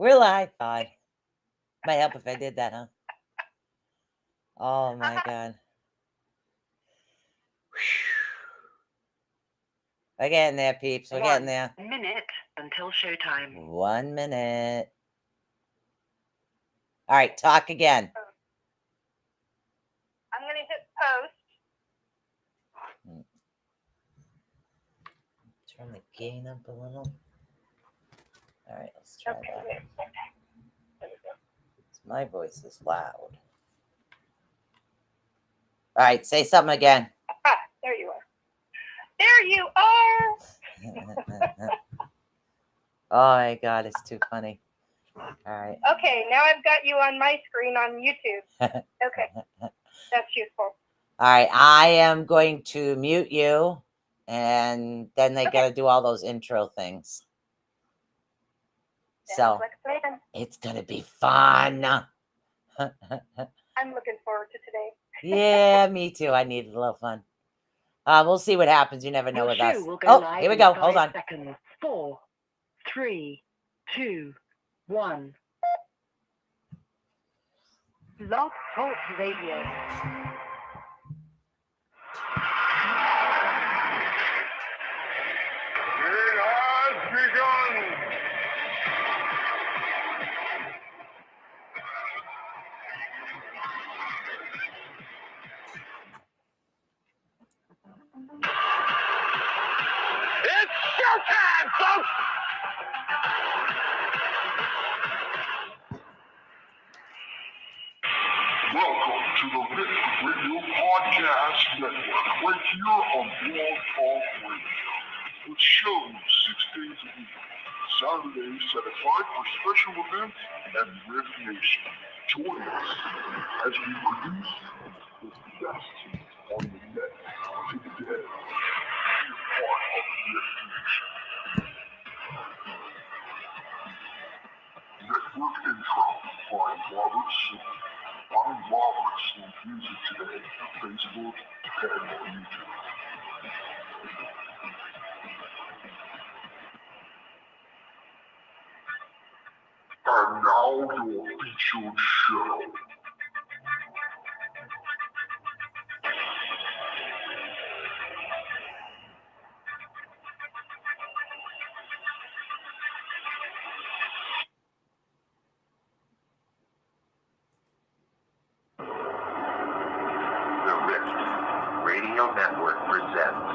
We're live. God. Might help if I did that, huh? Oh my God. We're getting there, peeps. We're getting there. 1 minute until showtime. 1 minute. All right, talk again. I'm going to hit post. Turn the gain up a little. All right, let's try that. Wait. My voice is loud. All right, say something again. There you are. There you are. Oh my God, it's too funny. All right. Okay, now I've got you on my screen on YouTube. Okay, that's useful. All right, I am going to mute you, and then they got to do all those intro things. Sounds like a plan. It's going to be fun. I'm looking forward to today. Yeah, me too. I needed a little fun. We'll see what happens. You never know with us. Here we go. Hold on. 4, 3, 2, 1. Blog Talk Radio. It has begun! It's showtime, folks! Welcome to the Rift Radio Podcast Network, right here on Blog Talk Radio, with shows 6 days a week. Saturdays set aside for special events and Rift Nation. Join us as we produce the best on the net today. Be a part of Rift Nation. Network intro by Robert Sue. Find Robert Sue Music today on Facebook and on YouTube. And now your featured show. The Rift Radio Network presents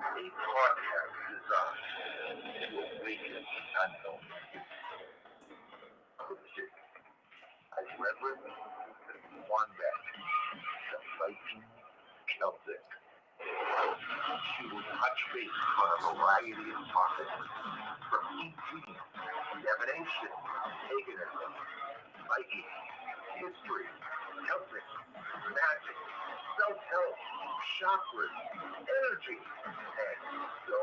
a podcast designed to awaken the unknown. Hosted by Reverend Wombat, the Viking Celtic. She will touch base on a variety of topics, from E.T., divination, paganism, Viking, history, Celtic, magic, self-help, chakras, energy, and so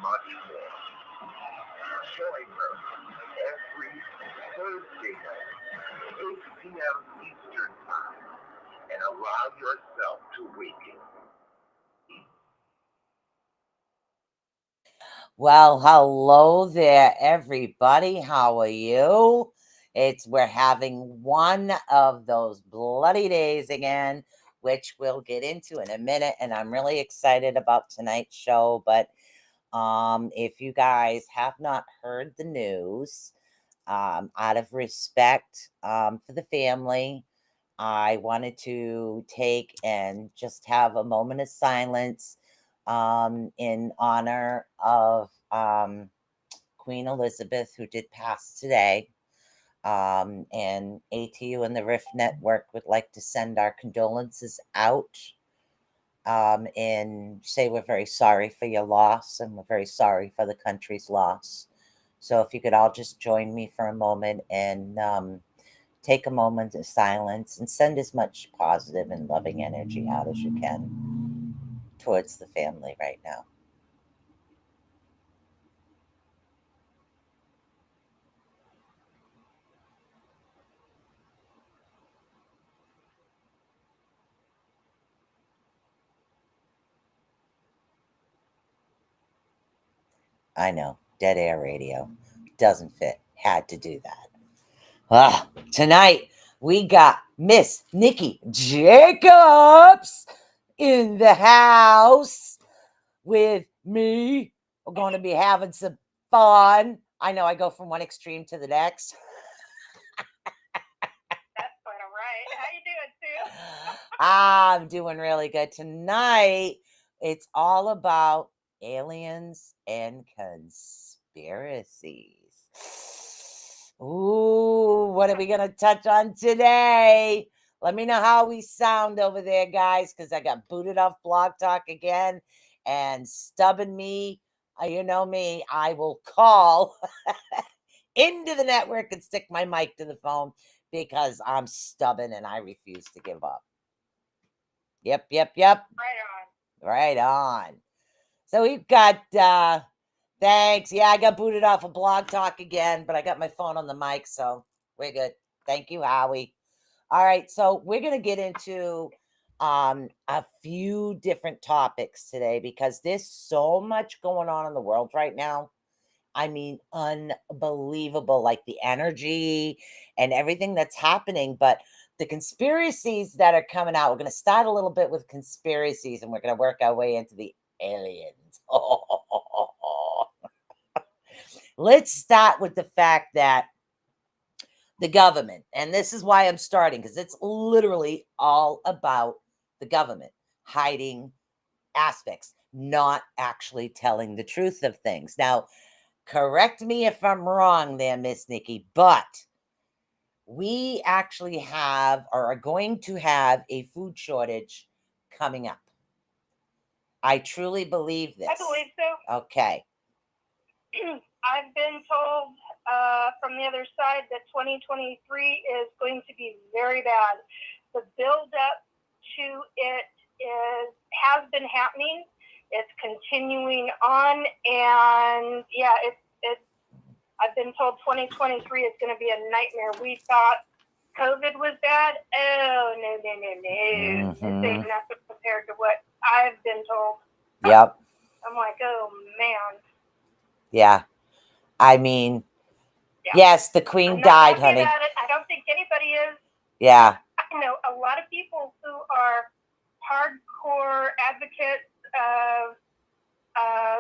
much more. Join her every Thursday night, 8 p.m. Eastern Time, and allow yourself to awaken. Well, hello there, everybody. How are you? We're having one of those bloody days again, which we'll get into in a minute, and I'm really excited about tonight's show. But if you guys have not heard the news, out of respect for the family, I wanted to take and just have a moment of silence in honor of Queen Elizabeth, who did pass today. And A.T.U and the Rift Network would like to send our condolences out and say we're very sorry for your loss and we're very sorry for the country's loss. So if you could all just join me for a moment and take a moment of silence and send as much positive and loving energy out as you can towards the family right now. I know. Dead air radio. Doesn't fit. Had to do that. Tonight we got Miss Nikki Jacobs in the house with me. We're going to be having some fun. I know I go from one extreme to the next. That's quite all right. How you doing, Sue? I'm doing really good tonight. It's all about aliens and conspiracies. Ooh, what are we going to touch on today? Let me know how we sound over there, guys, because I got booted off Blog Talk again and stubbing me. You know me, I will call into the network and stick my mic to the phone because I'm stubborn and I refuse to give up. Yep. Right on. So we've got thanks. Yeah, I got booted off of Blog Talk again, but I got my phone on the mic, so we're good. Thank you, Howie. All right, so we're gonna get into a few different topics today because there's so much going on in the world right now. I mean, unbelievable, like the energy and everything that's happening. But the conspiracies that are coming out, we're going to start a little bit with conspiracies and we're going to work our way into the aliens. Let's start with the fact that the government, and this is why I'm starting, because it's literally all about the government hiding aspects, not actually telling the truth of things. Now, correct me if I'm wrong there, Miss Nikki, but we actually have or are going to have a food shortage coming up. I truly believe this. I believe so. Okay. I've been told from the other side that 2023 is going to be very bad. The build up to it has been happening. It's continuing on, and yeah, it's. I've been told 2023 is going to be a nightmare. We thought COVID was bad. Oh no! This ain't nothing compared to what I've been told. Yep. I'm like, oh man. Yeah. I mean, yes, the Queen died, honey. About it. I don't think anybody is. Yeah. I know a lot of people who are hardcore advocates of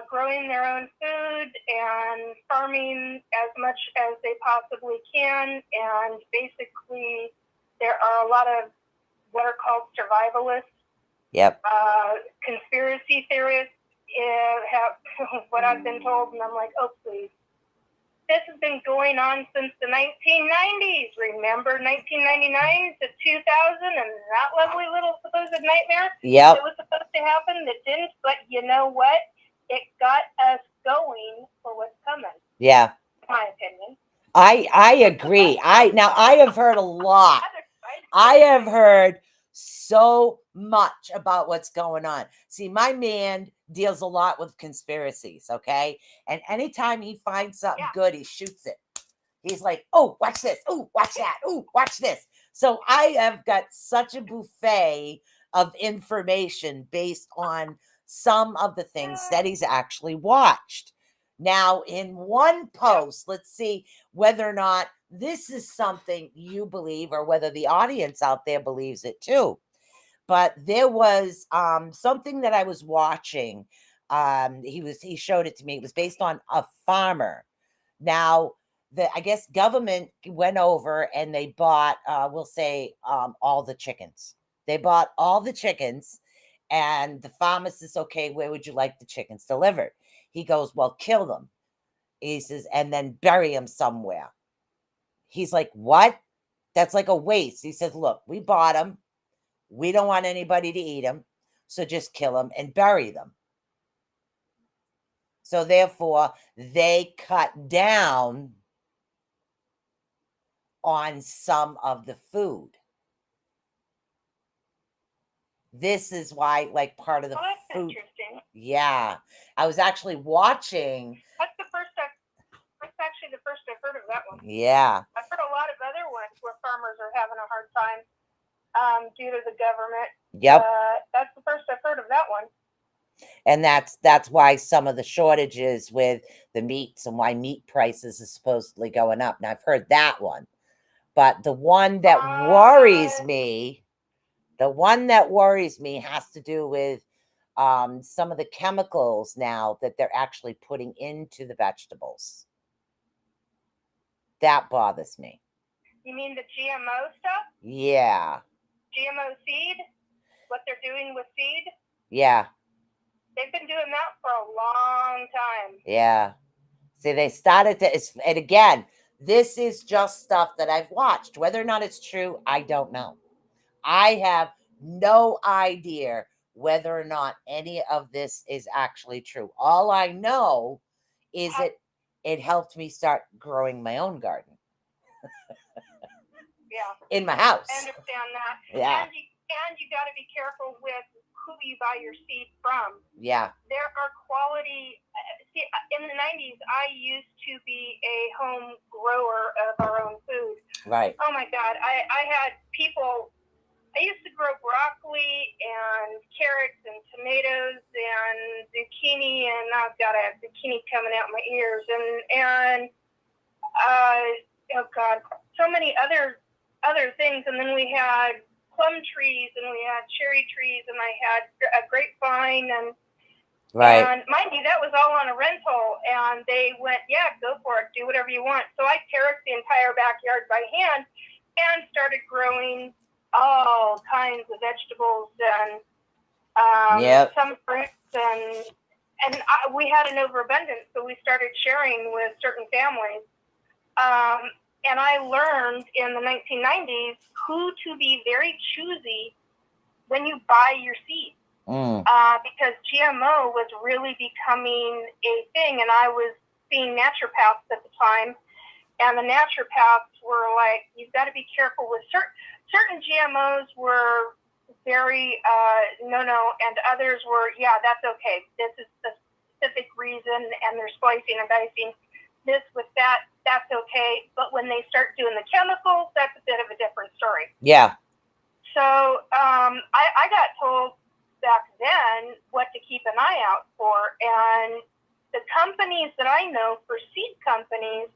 growing their own food and farming as much as they possibly can. And basically, there are a lot of what are called survivalists. Yep. Conspiracy theorists have what I've been told, and I'm like, oh, please. This has been going on since the 1990s. Remember 1999 to 2000 and that lovely little supposed nightmare? Yep. It was supposed to happen. It didn't, but you know what? It got us going for what's coming. Yeah. In my opinion. I agree. I have heard a lot. I have heard so much about what's going on. See, my man deals a lot with conspiracies, okay? And anytime he finds something good, he shoots it. He's like, oh, watch this. Oh, watch that. Oh, watch this. So I have got such a buffet of information based on some of the things that he's actually watched. Now, in one post, let's see whether or not this is something you believe or whether the audience out there believes it too. But there was something that I was watching. He showed it to me. It was based on a farmer. Now, I guess government went over and they bought, we'll say, all the chickens. They bought all the chickens, and the farmer says, "Okay, where would you like the chickens delivered?" He goes, "Well, kill them." He says, "And then bury them somewhere." He's like, "What? That's like a waste." He says, "Look, we bought them. We don't want anybody to eat them, so just kill them and bury them." So therefore, they cut down on some of the food. This is why, like, part of the food. Interesting. Yeah, I was actually watching. That's actually the first I've heard of that one. Yeah, I've heard a lot of other ones where farmers are having a hard time due to the government. Yep. That's the first I've heard of that one. And that's why some of the shortages with the meats and why meat prices is supposedly going up. Now I've heard that one. But the one that worries me, has to do with some of the chemicals now that they're actually putting into the vegetables. That bothers me. You mean the GMO stuff? Yeah. GMO seed? What they're doing with seed? Yeah. They've been doing that for a long time. Yeah. See, they started to, and again, this is just stuff that I've watched. Whether or not it's true, I don't know. I have no idea whether or not any of this is actually true. All I know is it helped me start growing my own garden. Yeah. In my house. I understand that. Yeah. And you got to be careful with who you buy your seed from. Yeah. There are quality. See, in the 90s, I used to be a home grower of our own food. Right. Oh my God. I had people. I used to grow broccoli and carrots and tomatoes and zucchini, and I've got a zucchini coming out my ears, and oh God, so many other things. And then we had plum trees, and we had cherry trees, and I had a grapevine, and right. And mind you, that was all on a rental, and they went, yeah, go for it, do whatever you want. So I terraced the entire backyard by hand and started growing all kinds of vegetables and Yep. some fruits, and we had an overabundance, so we started sharing with certain families. And I learned in the 1990s who to be very choosy when you buy your seeds. Because GMO was really becoming a thing, and I was seeing naturopaths at the time, and the naturopaths were like, you've got to be careful with certain GMOs were very no, and others were, yeah, that's okay. This is the specific reason, and they're splicing and dicing this with that, that's okay. But when they start doing the chemicals, that's a bit of a different story. Yeah. So I got told back then what to keep an eye out for, and the companies that I know for seed companies,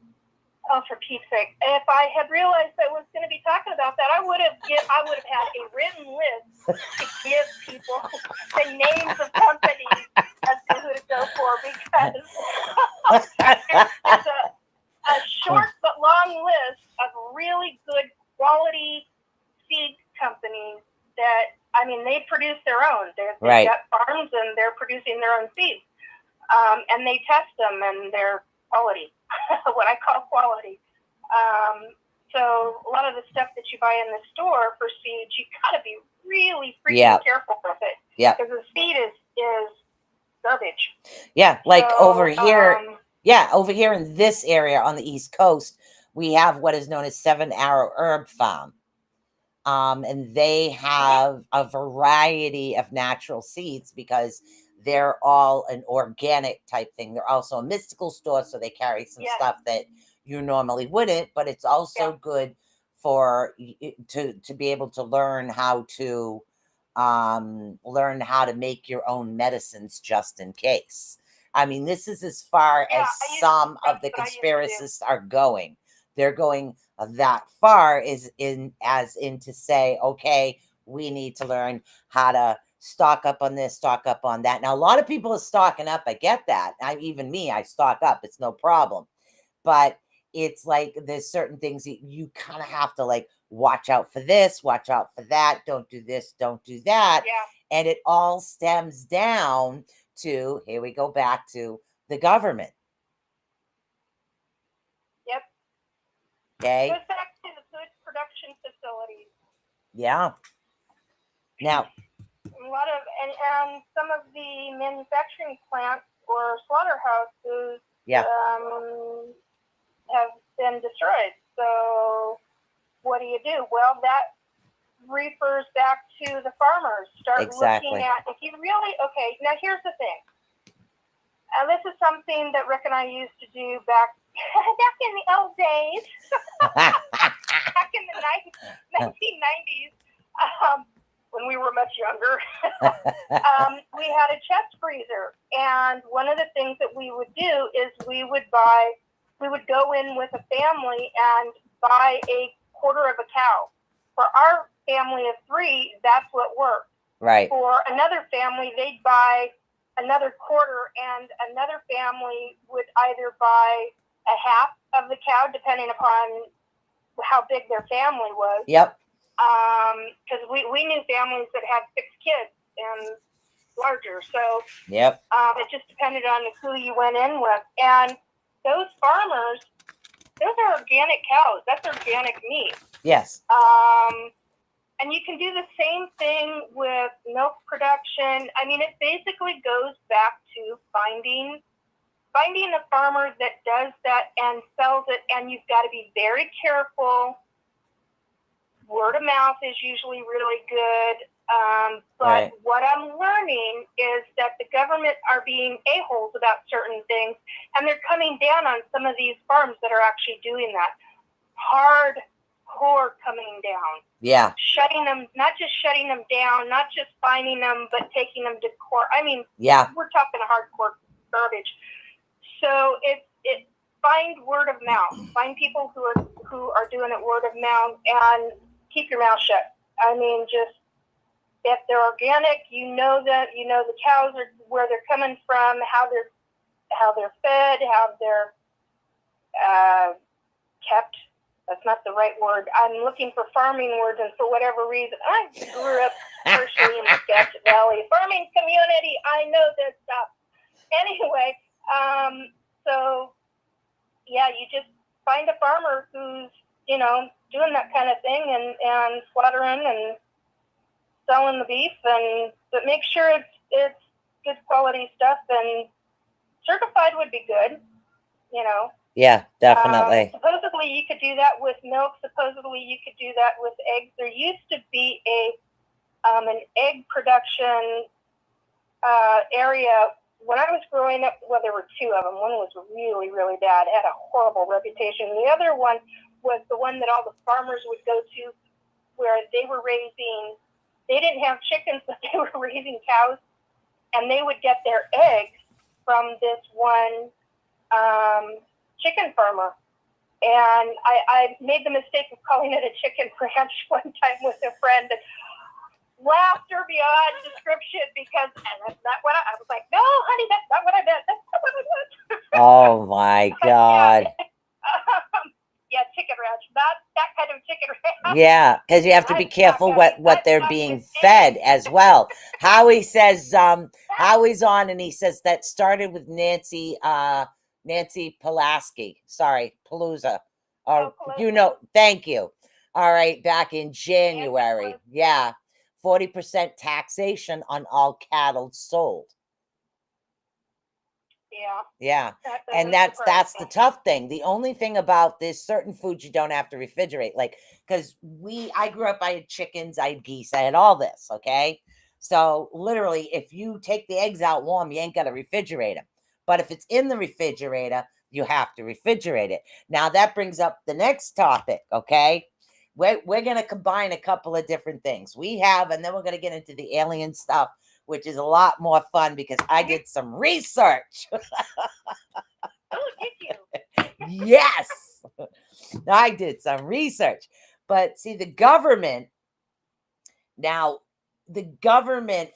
oh, for Pete's sake, if I had realized I was going to be talking about that, I would have had a written list to give people the names of companies as to who to go for, because it's a short but long list of really good quality seed companies that, I mean, they produce their own. They've right. got farms, and they're producing their own seeds. And they test them, and they're quality, what I call quality. So a lot of the stuff that you buy in the store for seeds, you got to be really freaking careful with it. Yeah. Because the seed is garbage. Yeah, like over here. Over here in this area on the East Coast, we have what is known as 7 Arrow Herb Farm. And they have a variety of natural seeds because they're all an organic type thing. They're also a mystical store, so they carry some stuff that you normally wouldn't, but it's also good for to be able to learn how to make your own medicines just in case. I mean, this is as far as some of the conspiracists are going. They're going that far as in to say, okay, we need to learn how to stock up on this, stock up on that. Now, a lot of people are stocking up. I get that. Even me, I stock up. It's no problem. But it's like there's certain things that you kind of have to like watch out for this, watch out for that. Don't do this, don't do that. Yeah. And it all stems down to, here we go back to the government. Yep. Okay. Goes back to the food production facilities. Yeah. Now, a lot of and some of the manufacturing plants or slaughterhouses have been destroyed. So what do? Well, that refers back to the farmers. Start looking at, if you really, okay, now here's the thing. This is something that Rick and I used to do back in the old days, back in the 1990s. when we were much younger, we had a chest freezer. And one of the things that we would do is we would go in with a family and buy a quarter of a cow. For our family of 3, that's what worked. Right. For another family, they'd buy another quarter, and another family would either buy a half of the cow, depending upon how big their family was. Yep. Because we knew families that had 6 kids and larger. So yep. It just depended on who you went in with. And those farmers, those are organic cows. That's organic meat. Yes. And you can do the same thing with milk production. I mean, it basically goes back to finding a farmer that does that and sells it, and you've got to be very careful. Word of mouth is usually really good. But what I'm learning is that the government are being a-holes about certain things, and they're coming down on some of these farms that are actually doing that. Hardcore coming down. Yeah. Shutting them, not just shutting them down, not just fining them, but taking them to court. I mean, yeah, we're talking hardcore garbage. So it find word of mouth. Find people who are doing it word of mouth, and keep your mouth shut. I mean, just if they're organic, you know the cows are where they're coming from, how they're fed, how they're kept. That's not the right word. I'm looking for farming words, and for whatever reason, I grew up partially in the Skagit Valley farming community. I know this stuff. Anyway, so yeah, you just find a farmer who's doing that kind of thing and slaughtering and selling the beef, but make sure it's good quality stuff, and certified would be good. Yeah, definitely. Supposedly you could do that with milk. Supposedly you could do that with eggs. There used to be an egg production area when I was growing up. Well, there were 2 of them. One was really, really bad. It had a horrible reputation. The other one was the one that all the farmers would go to, where they didn't have chickens, but they were raising cows, and they would get their eggs from this one chicken farmer. And I made the mistake of calling it a chicken ranch one time with a friend, and laughter beyond description, because that's not what I was like, no, honey, that's not what I meant. That's not what I meant. Oh my God. Yeah, chicken ranch, not that kind of chicken ranch. Yeah, because you have to be careful what they're being fed as well. Howie says, Howie's on, and he says that started with Nancy Pulaski. Sorry, Palooza. Thank you. All right, back in January. Yeah, 40% taxation on all cattle sold. Yeah. And that's the tough thing. The only thing about this, certain foods you don't have to refrigerate, like, because I grew up, I had chickens, I had geese, I had all this. Okay. So literally, if you take the eggs out warm, you ain't got to refrigerate them. But if it's in the refrigerator, you have to refrigerate it. Now that brings up the next topic. Okay. We're going to combine a couple of different things we have, and then we're going to get into the alien stuff, which is a lot more fun because I did some research. Oh, did you? Yes, I did some research. But see, the government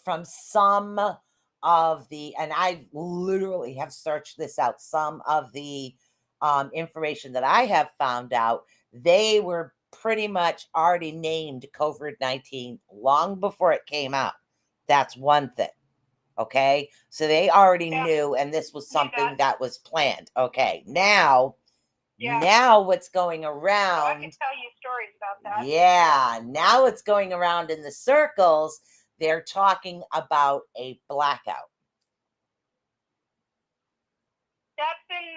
from some of the, and I literally have searched this out, some of the information that I have found out, they were pretty much already named COVID-19 long before it came out. That's one thing. Okay. So they already knew, and this was something that was planned. Okay. Now what's going around. I can tell you stories about that. Yeah. Now it's going around in the circles. They're talking about a blackout. That's been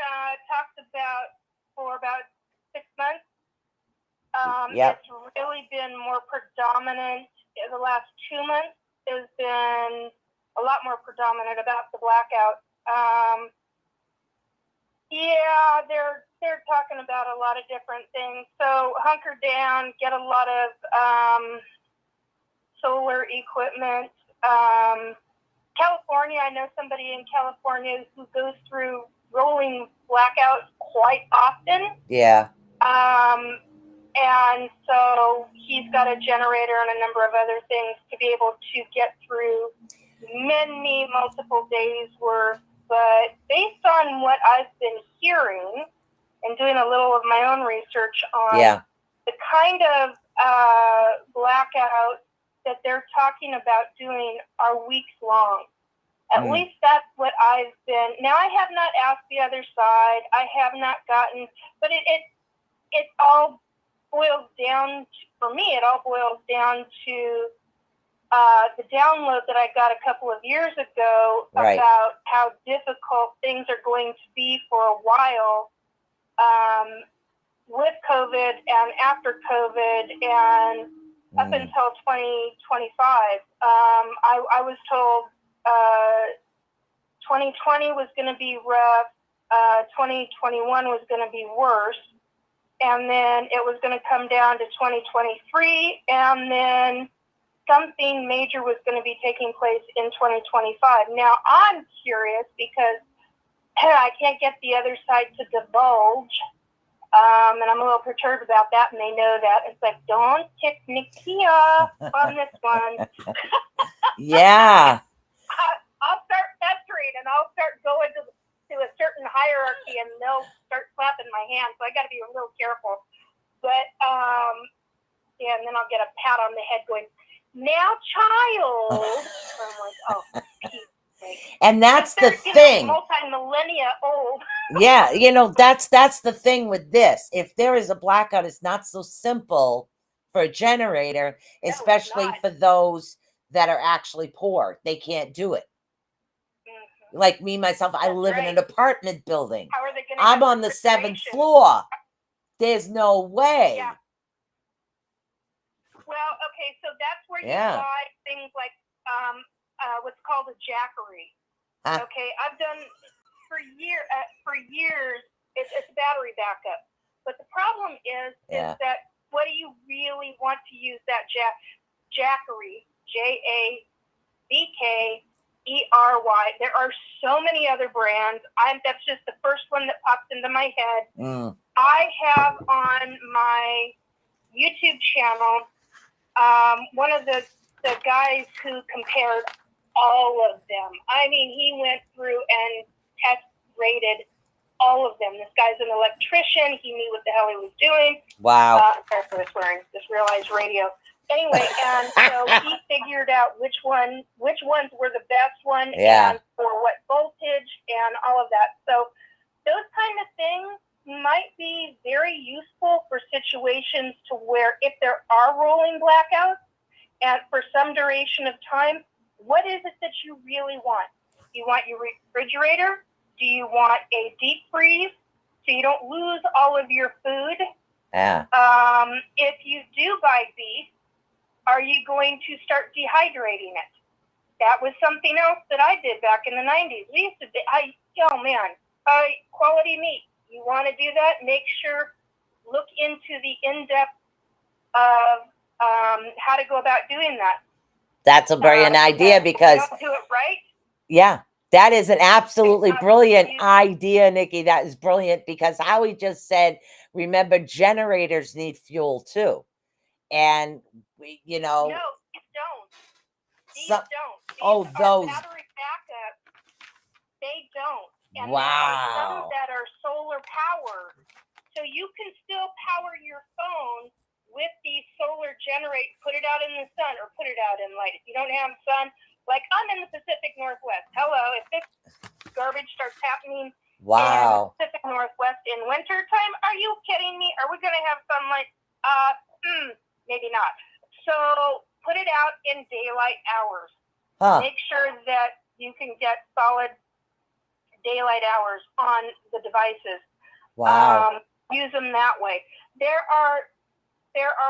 talked about for about 6 months. It's really been more predominant in the last 2 months. Has been a lot more predominant about the blackout. Yeah, they're talking about a lot of different things. So hunker down, get a lot of solar equipment. California, I know somebody in California who goes through rolling blackouts quite often. Yeah. And so he's got a generator and a number of other things to be able to get through many multiple days worth. But based on what I've been hearing and doing a little of my own research on the kind of blackouts that they're talking about doing are weeks long. At least that's what I've been. Now, I have not asked the other side. I have not gotten, but it all boils down to, for me, it all boils down to the download that I got a couple of years ago about how difficult things are going to be for a while with COVID and after COVID and up until 2025. I was told 2020 was going to be rough, 2021 was going to be worse, and then it was going to come down to 2023, and then something major was going to be taking place in 2025. Now, I'm curious because I can't get the other side to divulge, and I'm a little perturbed about that, and they know that. It's like, don't tick Nikki off on this one. Yeah. I'll start pestering, and I'll start going to a certain hierarchy, and they'll start slapping my hand, so I got to be a little careful. But, yeah, and then I'll get a pat on the head going, now, child. I'm like, oh, Pete. And that's the thing. Multi-millennia old. Yeah, that's the thing with this. If there is a blackout, it's not so simple for a generator, especially for those that are actually poor. They can't do it. Like me, myself, I live in an apartment building. How are they going to I'm on the 7th floor. There's no way. Yeah. Well, okay, so that's where you buy things like what's called a jackery. Okay, I've done for years. It's a battery backup, but the problem is that what do you really want to use that jackery? JABKERY. There are so many other brands. That's just the first one that pops into my head. I have on my YouTube channel one of the guys who compared all of them. I mean, he went through and test rated all of them. This guy's an electrician. He knew what the hell he was doing. Wow. Sorry for the swearing. Just realized radio. Anyway, and so he figured out which ones were the best one and for what voltage and all of that. So those kind of things might be very useful for situations to where if there are rolling blackouts and for some duration of time, what is it that you really want? You want your refrigerator? Do you want a deep freeze so you don't lose all of your food? Yeah. If you do buy beef, are you going to start dehydrating it? That was something else that I did back in the 90s. We used to, quality meat. You want to do that? Make sure, look into the in-depth of how to go about doing that. That's a brilliant idea because you don't do it right. Yeah, that is an absolutely brilliant idea, Nikki. That is brilliant because Howie just said, remember, generators need fuel too. And No, these don't. These don't. Those battery backup, they don't. And wow. There are some that are solar powered. So you can still power your phone with the solar generate, put it out in the sun or put it out in light. If you don't have sun, like I'm in the Pacific Northwest. Hello, if this garbage starts happening in the Pacific Northwest in winter time, are you kidding me? Are we going to have sunlight? Maybe not. So put it out in daylight hours. Make sure that you can get solid daylight hours on the devices. Wow. Use them that way. There are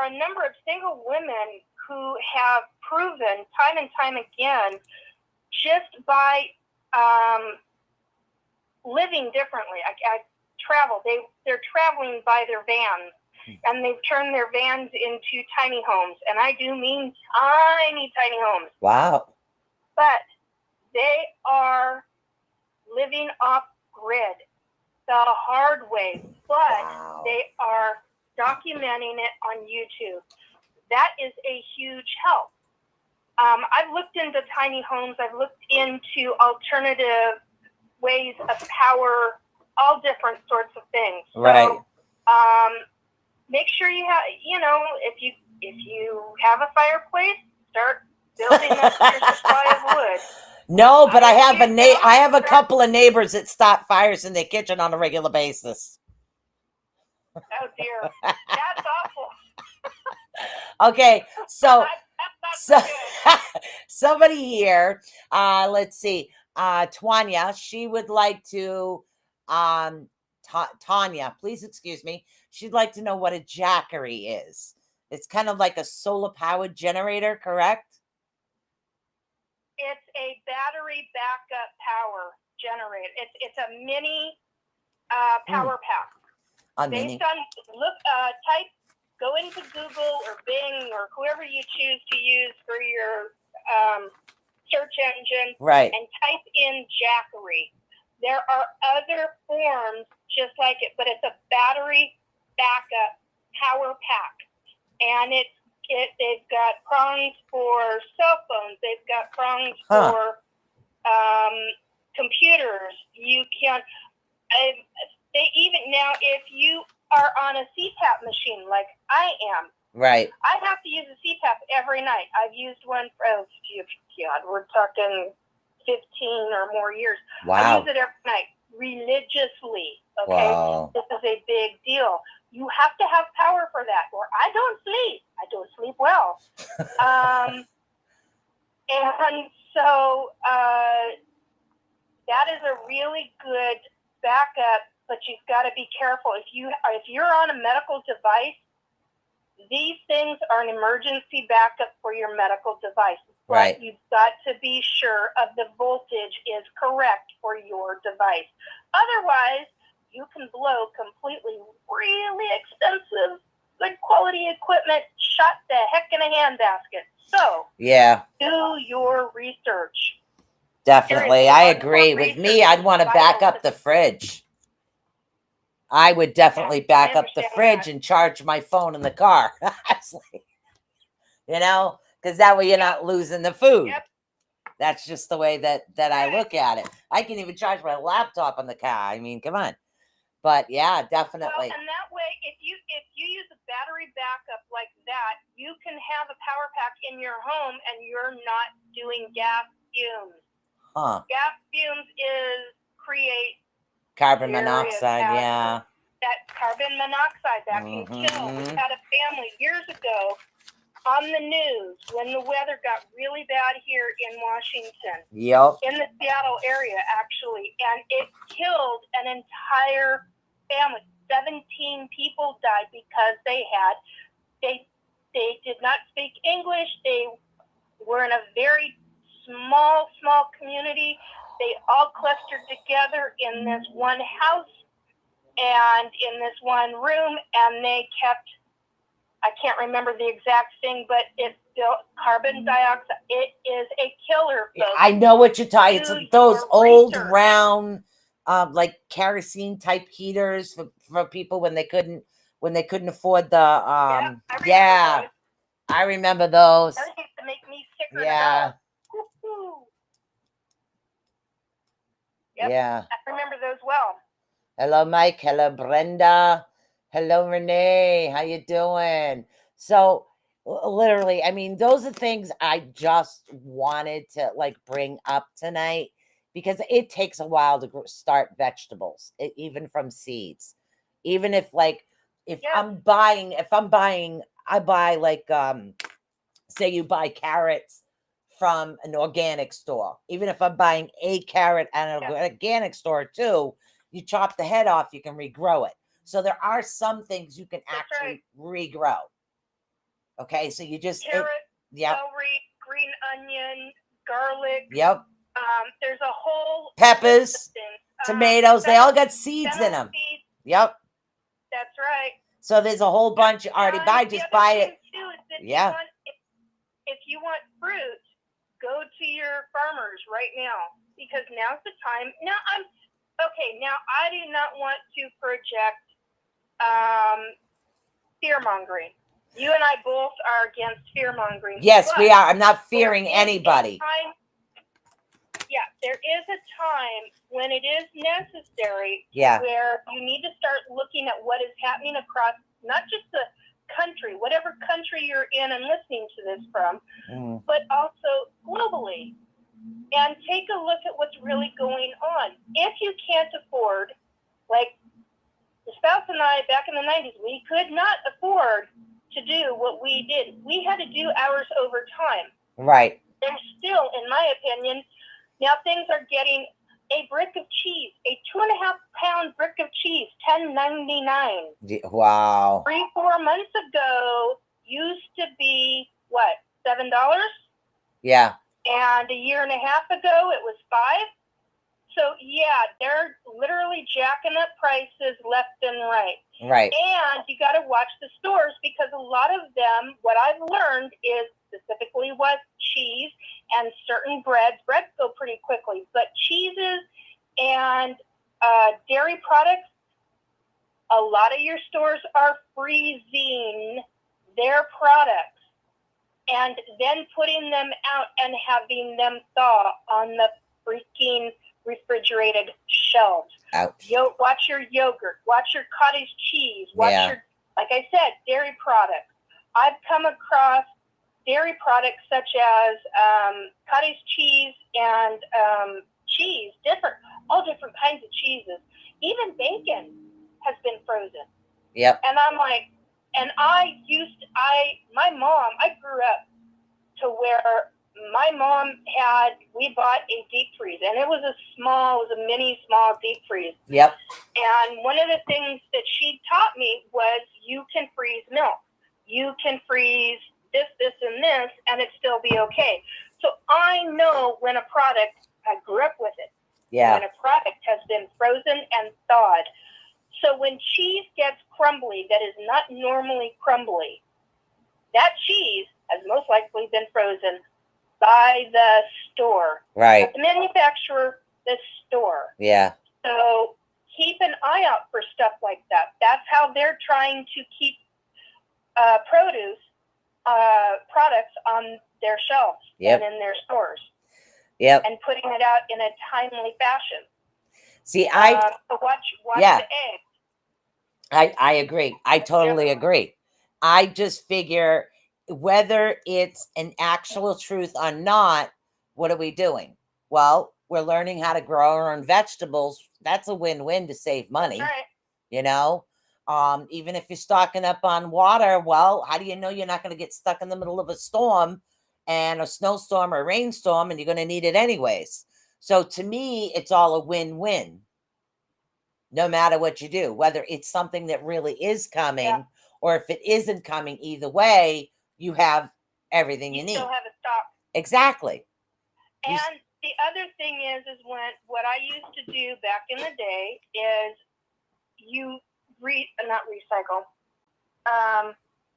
a number of single women who have proven time and time again, just by living differently. I travel. They're traveling by their vans. and they've turned their vans into tiny homes. And I do mean tiny homes. Wow. But they are living off grid the hard way, but they are documenting it on YouTube. That is a huge help. I've looked into tiny homes. I've looked into alternative ways of power, all different sorts of things. Right. So, make sure you have, if you have a fireplace, start building up your supply of wood. No, but I have a couple of neighbors that start fires in their kitchen on a regular basis. Oh dear, that's awful. Okay, so That's somebody here, let's see, Tanya, she would like to, Tanya, please excuse me. She'd like to know what a jackery is. It's kind of like a solar powered generator, correct? It's a battery backup power generator. It's a mini power pack. Based on go into Google or Bing or whoever you choose to use for your search engine, right, and type in jackery. There are other forms just like it, but it's a battery backup power pack, and they've got prongs for cell phones. They've got prongs for computers. You can. They even now, if you are on a CPAP machine like I am, right? I have to use a CPAP every night. I've used one for God, we're talking 15 or more years. Wow. I use it every night religiously. Okay, wow. This is a big deal. You have to have power for that, or I don't sleep. I don't sleep well. And so that is a really good backup, but you've got to be careful. If you're on a medical device, these things are an emergency backup for your medical device. But right. You've got to be sure of the voltage is correct for your device. Otherwise, you can blow completely really expensive, good quality equipment, shot the heck in a handbasket. So, yeah, do your research. Definitely. I agree. With me, I'd want to back up the fridge. I would definitely back up the fridge and charge my phone in the car. Because that way you're not losing the food. Yep. That's just the way that I look at it. I can even charge my laptop in the car. I mean, come on. But yeah, definitely. Well, and that way, if you use a battery backup like that, you can have a power pack in your home and you're not doing gas fumes. Gas fumes create carbon monoxide, acid. yeah. That carbon monoxide, that can kill. We had a family years ago on the news when the weather got really bad here in Washington. Yep. In the Seattle area, actually. And it killed an entire family. 17 people died because they did not speak English. They were in a very small community. They all clustered together in this one house and in this one room, and they kept, I can't remember the exact thing, but it's still carbon dioxide. It is a killer, folks. I know what you're talking about. It's those old round like kerosene type heaters for people when they couldn't afford the I remember those. That used to make me sicker. Yeah. Yep. Yeah. I remember those well. Hello, Mike. Hello, Brenda. Hello, Renee. How you doing? So literally, I mean, those are things I just wanted to bring up tonight because it takes a while to start vegetables, even from seeds. Even if I'm buying, I buy say you buy carrots from an organic store. Even if I'm buying a carrot at an organic store too, you chop the head off, you can regrow it. So there are some things you can actually regrow. Okay, so you just carrot, celery, green onion, garlic. Yep. There's a whole peppers, tomatoes. They all got seeds in them. Seeds. Yep. That's right. So there's a whole bunch you already buy. The Just other buy thing it. too is that Yeah. if you want fruit, go to your farmers right now, because now's the time. Now I do not want to project fear mongering. You and I both are against fear mongering. Yes, we are. I'm not fearing anybody. There is a time when it is necessary where you need to start looking at what is happening across not just the country, whatever country you're in and listening to this from, but also globally. And take a look at what's really going on. If you can't afford, like the spouse and I back in the 90s, we could not afford to do what we did. We had to do hours overtime. Right. And still, in my opinion, now things are getting a brick of cheese, a 2.5 pound brick of cheese, $10.99. Wow. 3-4 months ago used to be what, $7? Yeah. And a year and a half ago it was $5. So yeah, they're literally jacking up prices left and right. Right. And you got to watch the stores, because a lot of them, what I've learned is specifically with cheese and certain breads go pretty quickly, but cheeses and dairy products, a lot of your stores are freezing their products and then putting them out and having them thaw on the freaking refrigerated shelves. Ouch. Watch your yogurt, watch your cottage cheese, watch your, like I said, dairy products. I've come across dairy products such as cottage cheese and cheese, all different kinds of cheeses. Even bacon has been frozen. Yep. And I'm like, and I grew up to where my mom we bought a deep freeze, and it was a mini small deep freeze. Yep. And one of the things that she taught me was you can freeze milk. You can freeze this, and this, and it still be okay. So I know when a product, I grew up with it. Yeah. When a product has been frozen and thawed. So when cheese gets crumbly, that is not normally crumbly, that cheese has most likely been frozen by the store. Right. Not the manufacturer, the store. Yeah. So keep an eye out for stuff like that. That's how they're trying to keep produce products on their shelves and in their stores. Yep. And putting it out in a timely fashion. See, watch the eggs. I agree. I totally agree. I just figure whether it's an actual truth or not, what are we doing? Well, we're learning how to grow our own vegetables. That's a win-win to save money. That's right. You know, even if you're stocking up on water, well, how do you know you're not going to get stuck in the middle of a storm and a snowstorm or a rainstorm, and you're going to need it anyways? So to me, it's all a win-win. No matter what you do, whether it's something that really is coming or if it isn't coming, either way, you have everything you need. Still have a stock. Exactly. And the other thing is what I used to do back in the day is you not recycle.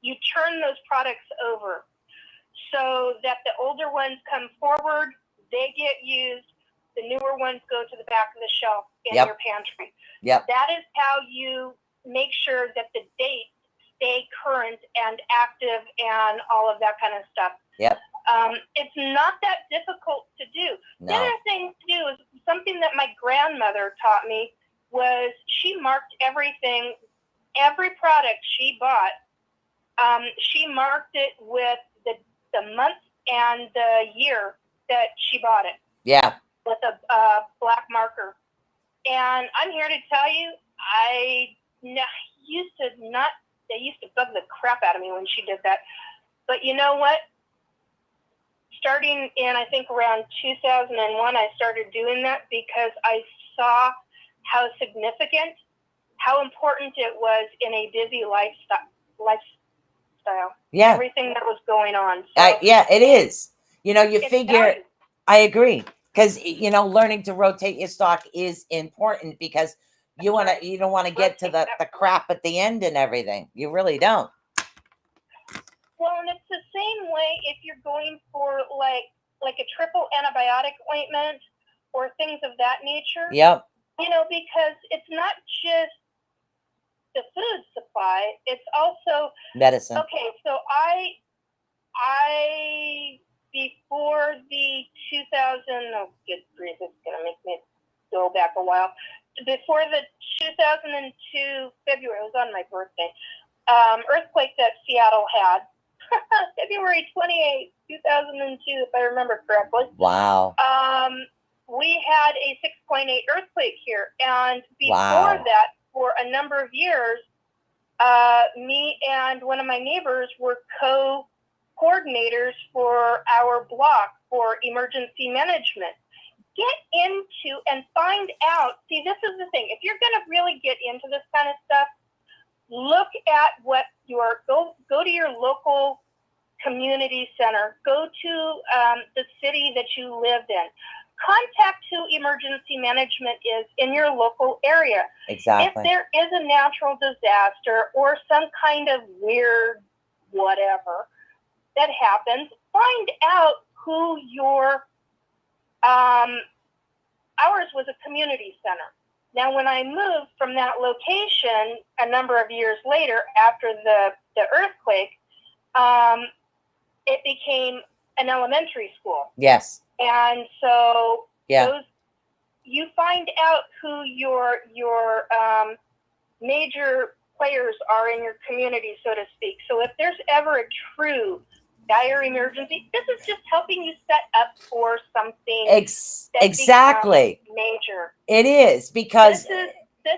You turn those products over so that the older ones come forward, they get used, the newer ones go to the back of the shelf in your pantry. Yep. That is how you make sure that the dates stay current and active and all of that kind of stuff. Yep. It's not that difficult to do. No. The other thing to do is something that my grandmother taught me was she marked everything, every product she bought, she marked it with the month and the year that she bought it. Yeah. With a black marker. And I'm here to tell you, they used to bug the crap out of me when she did that. But you know what? Starting in, I think, around 2001, I started doing that because I saw how significant, how important it was in a busy lifestyle. Yeah. Everything that was going on. So, it is. You know, you figure, done. I agree. Because, learning to rotate your stock is important because You don't want to get to the crap at the end and everything. You really don't. Well, and it's the same way if you're going for like a triple antibiotic ointment or things of that nature. Yep. Because it's not just the food supply, it's also medicine. Okay, so I before the 2000, oh good grief, it's gonna make me go back a while. Before the 2002 February, it was on my birthday, earthquake that Seattle had, February 28, 2002, if I remember correctly. Wow. We had a 6.8 earthquake here, and before that, for a number of years, me and one of my neighbors were co-coordinators for our block for emergency management. Get into and find out. See, this is the thing. If you're going to really get into this kind of stuff, look at what go to your local community center. Go to the city that you lived in. Contact who emergency management is in your local area. Exactly. If there is a natural disaster or some kind of weird whatever that happens, find out who your ours was a community center. Now, when I moved from that location a number of years later after the earthquake, it became an elementary school. Yes. And so yeah. You find out who your major players are in your community, so to speak. So if there's ever a true dire emergency, this is just helping you set up for something exactly major. It is, because this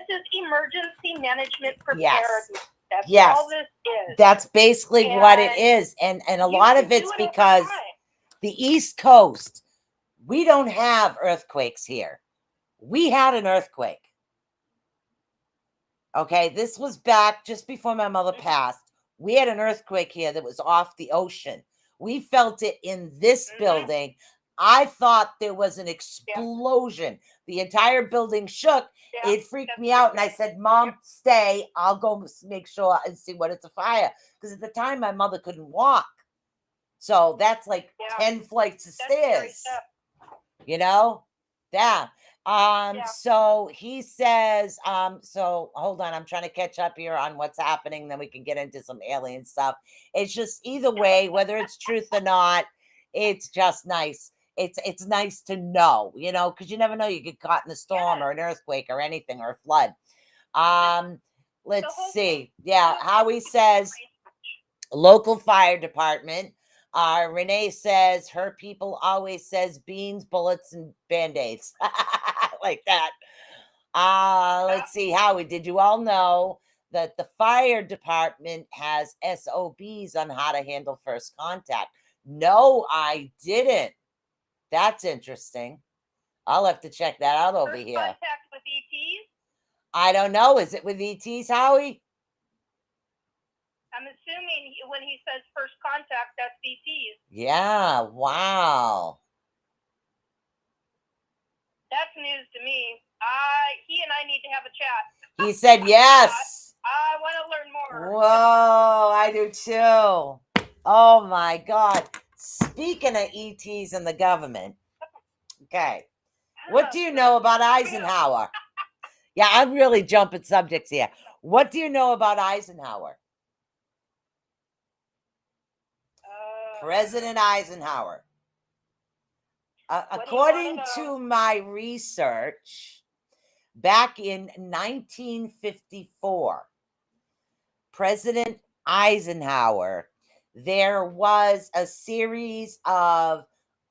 is emergency management preparedness. Yes. That's all this is. That's basically what it is. And a lot of it's because the East Coast, we don't have earthquakes here. We had an earthquake. Okay, this was back just before my mother passed. We had an earthquake here that was off the ocean. We felt it in this building. I thought there was an explosion. The entire building shook. It freaked me out. And I said, Mom, stay. I'll go make sure and see what it's a fire. Because at the time, my mother couldn't walk. So that's like 10 flights of stairs. Yeah. So he says, so hold on, I'm trying to catch up here on what's happening, then we can get into some alien stuff. It's just either way, whether it's truth or not, it's just nice. It's nice to know, because you never know, you get caught in a storm or an earthquake or anything or a flood. Let's see. Yeah, Howie says local fire department. Renee says her people always says beans, bullets, and band-aids. Like that. Let's see, Howie, did you all know that the fire department has SOBs on how to handle first contact? No, I didn't. That's interesting. I'll have to check that out over here. First contact with ETs? I don't know. Is it with ETs, Howie? I'm assuming when he says first contact, that's ETs. Yeah, wow. That's news to me. He and I need to have a chat. He said yes. I want to learn more. Whoa, I do too. Oh my God. Speaking of ETs and the government, okay, what do you know about Eisenhower? Yeah, I'm really jumping subjects here. What do you know about Eisenhower? President Eisenhower. According to my research, back in 1954, President Eisenhower, there was a series of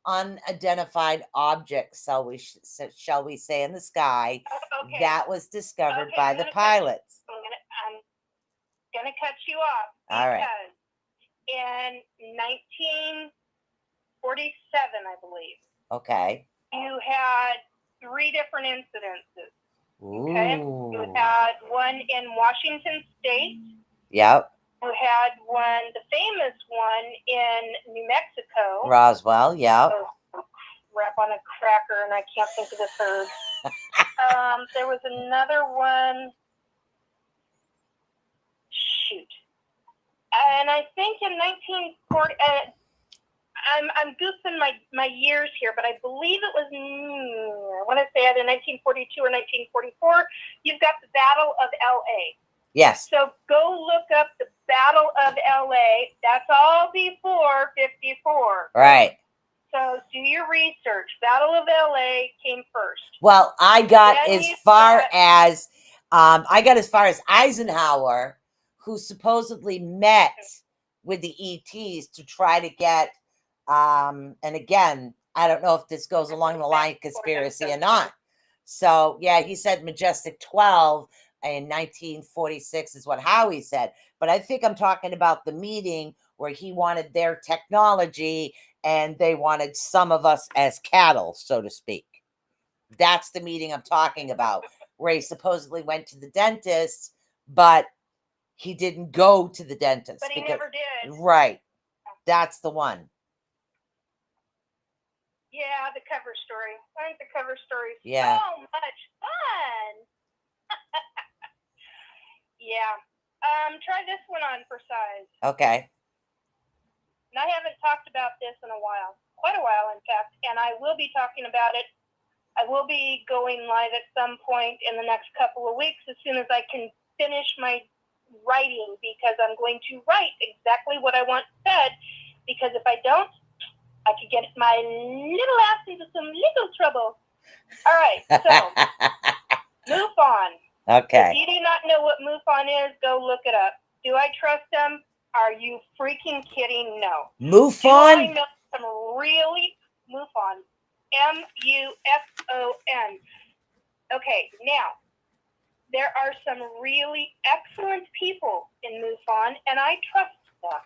unidentified objects, shall we say, in the sky that was discovered by the pilots. I'm going to cut you off. All right. In 1947, I believe. Okay. You had 3 different incidences. Ooh. Okay. You had one in Washington State. Yep. You had one, the famous one in New Mexico. Roswell, yep. wrap on a cracker, and I can't think of the third. There was another one. Shoot. And I think in 1940, I'm goofing my years here, but I believe it was, I want to say either 1942 or 1944, you've got the Battle of L.A. Yes. So go look up the Battle of L.A. That's all before 54. Right. So do your research. Battle of L.A. came first. Well, I got Then as you've far got- as Eisenhower, who supposedly met with the ETs to try to get, and again, I don't know if this goes along the line of conspiracy or not. So yeah, he said Majestic 12 in 1946 is what Howie said. But I think I'm talking about the meeting where he wanted their technology and they wanted some of us as cattle, so to speak. That's the meeting I'm talking about, where he supposedly went to the dentist, but he didn't go to the dentist. But he never did. Right. That's the one. Yeah, the cover story. I think the cover story is Yeah. so much fun. Yeah. Try this one on for size. Okay. And I haven't talked about this in a while. Quite a while, in fact. And I will be talking about it. I will be going live at some point in the next couple of weeks as soon as I can finish my writing, because I'm going to write exactly what I want said, because if I don't, I could get my little ass into some legal trouble. All right, so MUFON. Okay. If you do not know what MUFON is, go look it up. Do I trust them? Are you freaking kidding? No. MUFON? Do I know some really MUFON? MUFON. Okay, now, there are some really excellent people in MUFON, and I trust them.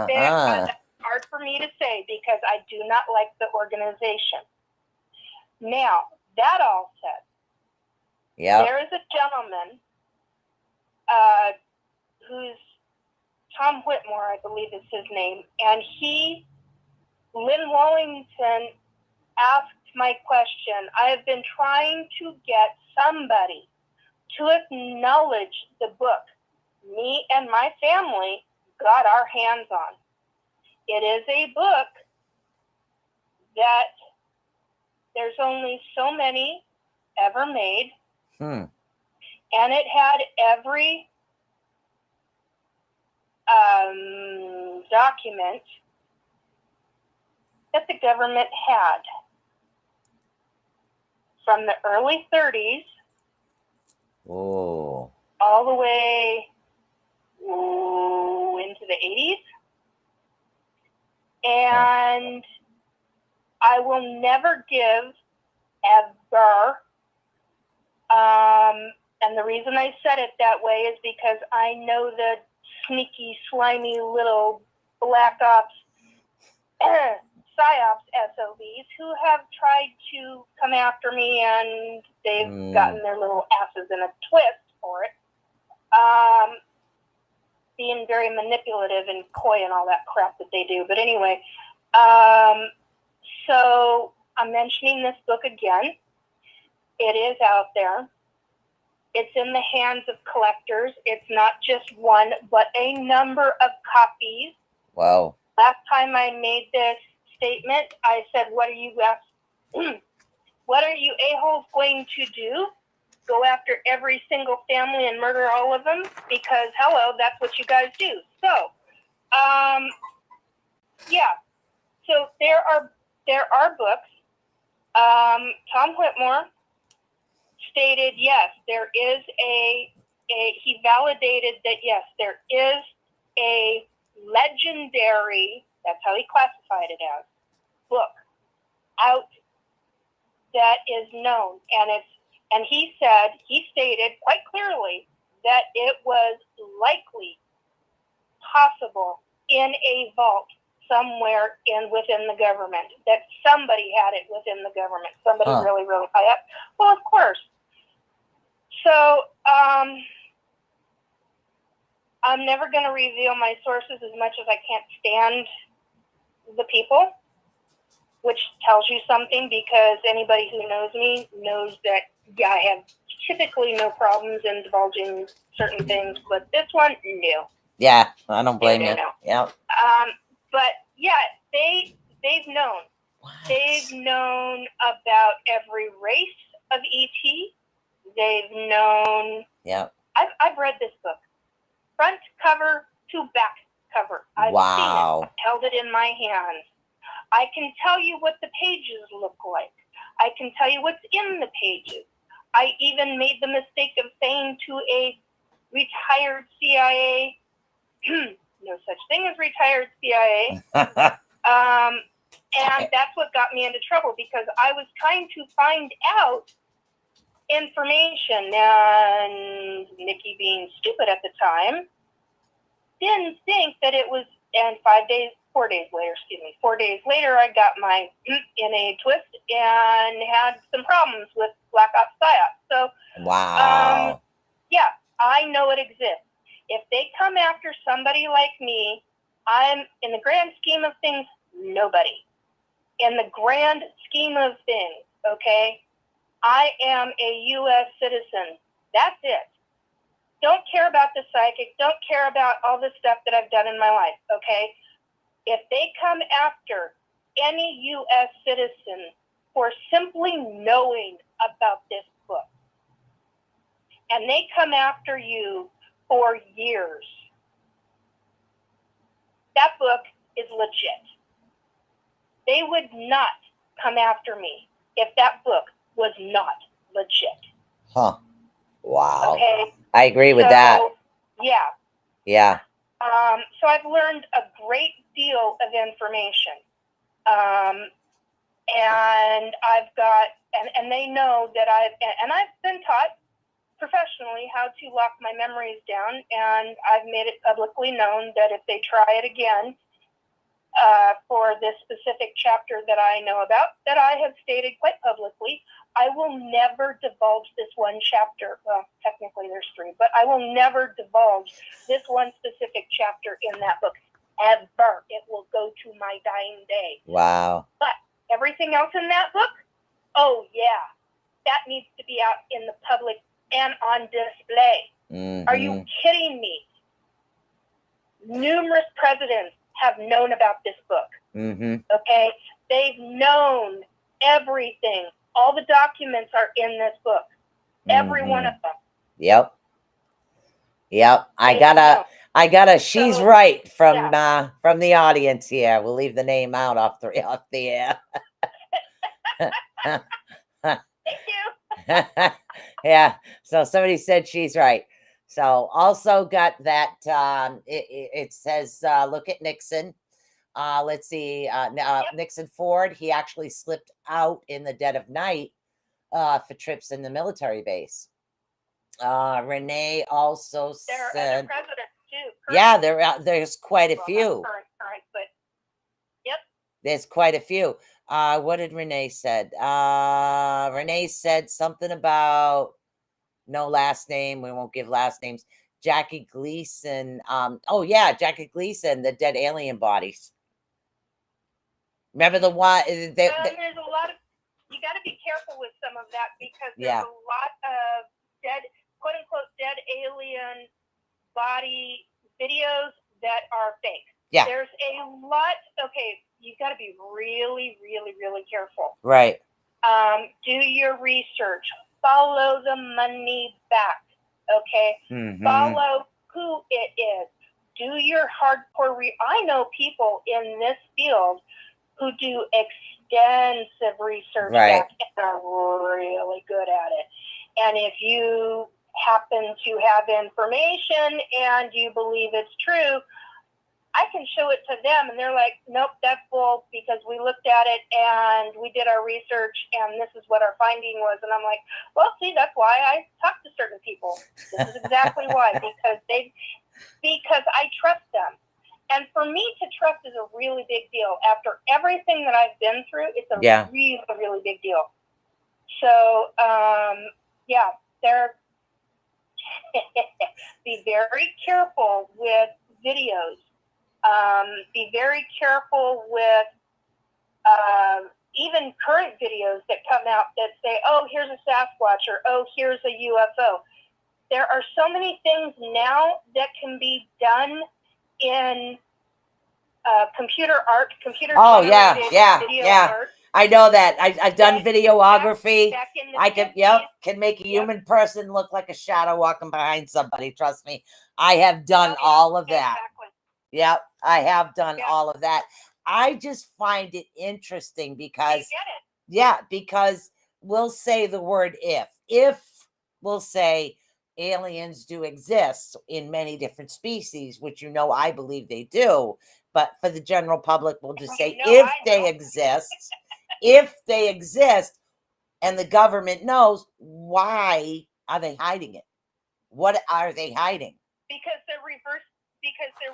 That's hard for me to say because I do not like the organization. Now, that all said, there is a gentleman who's Tom Whitmore, I believe is his name, and Lynn Wallington asked my question. I have been trying to get somebody to acknowledge the book me and my family got our hands on. It is a book that there's only so many ever made, and it had every document that the government had from the early 30s all the way into the 80s. And I will never give ever. And the reason I said it that way is because I know the sneaky, slimy little black ops, psyops SOBs who have tried to come after me, and they've gotten their little asses in a twist for it. Being very manipulative and coy and all that crap that they do. But anyway, so I'm mentioning this book again. It is out there. It's in the hands of collectors. It's not just one, but a number of copies. Wow. Last time I made this statement, I said, what are you a-holes going to do? Go after every single family and murder all of them? Because, hello, that's what you guys do. So, yeah. So there are books. Tom Whitmore stated, yes, there is he validated that, yes, there is a legendary, that's how he classified it as, book out that is known. And he stated quite clearly that it was likely possible in a vault somewhere within the government, that somebody had it within the government, somebody really, really high up. Well, of course. So, I'm never going to reveal my sources as much as I can't stand the people. which tells you something, because anybody who knows me knows that, yeah, I have typically no problems in divulging certain things, but this one, no. Yeah, I don't blame you. No. Yep. But yeah, they've known. What? They've known about every race of ET. They've known. Yep. I've read this book, front cover to back cover. I've Wow. seen it. I've held it in my hands. I can tell you what the pages look like. I can tell you what's in the pages. I even made the mistake of saying to a retired CIA, no such thing as retired CIA. And that's what got me into trouble, because I was trying to find out information, and Nikki, being stupid at the time, didn't think that it was, and 4 days later, I got my in a twist and had some problems with Black Ops PSYOP. So, wow. Yeah, I know it exists. If they come after somebody like me, I'm, in the grand scheme of things, nobody. In the grand scheme of things, okay, I am a U.S. citizen. That's it. Don't care about the psychic. Don't care about all the stuff that I've done in my life, okay? If they come after any U.S. citizen for simply knowing about this book, and they come after you for years, that book is legit. They would not come after me if that book was not legit. Huh. Wow. Okay? I agree with that. Yeah. Yeah. So I've learned a great deal of information. And I've got, and they know that I've been taught professionally how to lock my memories down, and I've made it publicly known that if they try it again, for this specific chapter that I know about, that I have stated quite publicly, I will never divulge this one chapter. Well, technically there's 3, but I will never divulge this one specific chapter in that book, ever. It will go to my dying day. Wow. But everything else in that book, oh yeah, that needs to be out in the public and on display. Mm-hmm. Are you kidding me? Numerous presidents have known about this book. Mm-hmm. Okay? They've known everything. All the documents are in this book. Every one of them. Yep. I got a she's right from the audience here. We'll leave the name out off the air. Thank you. Yeah. So somebody said she's right. So also got that it says look at Nixon. Let's see, Yep. Nixon Ford, he actually slipped out in the dead of night for trips in the military base. Renee also There are said, other presidents too. Yeah, there's quite a few. Current, but yep. There's quite a few. What did Renee said? Renee said something about no last name. We won't give last names. Jackie Gleason. Oh yeah, Jackie Gleason, the dead alien bodies. Remember the one? There's a lot of, you got to be careful with some of that, because there's a lot of dead, quote unquote, dead alien body videos that are fake. Yeah. There's a lot. Okay, you've got to be really, really, really careful. Right. Do your research. Follow the money back. Okay. Mm-hmm. Follow who it is. Do your hardcore. I know people in this field who do extensive research back and are really good at it. And if you happen to have information and you believe it's true, I can show it to them and they're like, nope, that's bull, because we looked at it and we did our research and this is what our finding was. And I'm like, well, see, that's why I talk to certain people. This is exactly why, because I trust them. And for me to trust is a really big deal. After everything that I've been through, it's a really, really big deal. So, be very careful with videos. Be very careful with even current videos that come out that say, oh, here's a Sasquatch, or oh, here's a UFO. There are so many things now that can be done in computer art, computer-generated video art. I know that. I've done videography. Back in the I can, 50s. can make a human person look like a shadow walking behind somebody. Trust me. I have done all of that. Exactly. Yep, I have done all of that. I just find it interesting because, because we'll say the word if we'll say aliens do exist in many different species, which I believe they do, but for the general public, we'll just say if they exist, and the government knows, why are they hiding it? What are they hiding? Because they're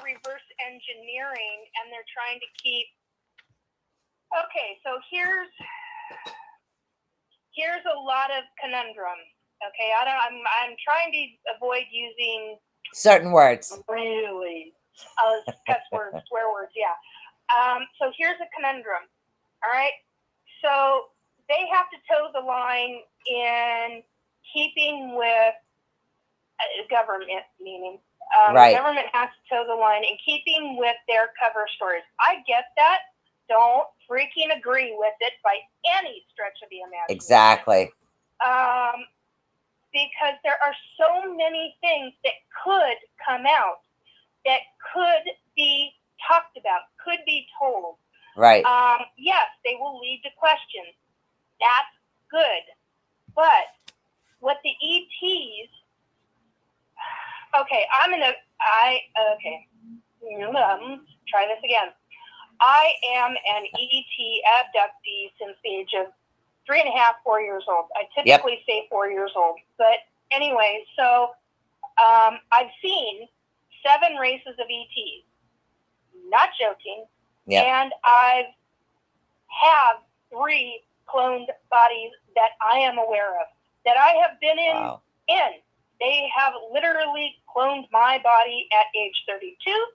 reverse engineering, and they're trying to keep. Okay, so here's a lot of conundrum. Okay, I'm trying to avoid using certain words. Really, cuss words, swear words. Yeah. So here's a conundrum. All right. So they have to toe the line in keeping with government, meaning the government has to toe the line in keeping with their cover stories. I get that. Don't freaking agree with it by any stretch of the imagination. Exactly. Because there are so many things that could come out, that could be talked about, could be told. Right. Yes, they will lead to questions. That's good. But what the ETs, try this again. I am an ET abductee since the age of 3.5, 4 years old. I typically say 4 years old. But anyway, so I've seen 7 races of ETs. Not joking. Yep. And I have 3 cloned bodies that I am aware of, that I have been in. They have literally cloned my body at age 32,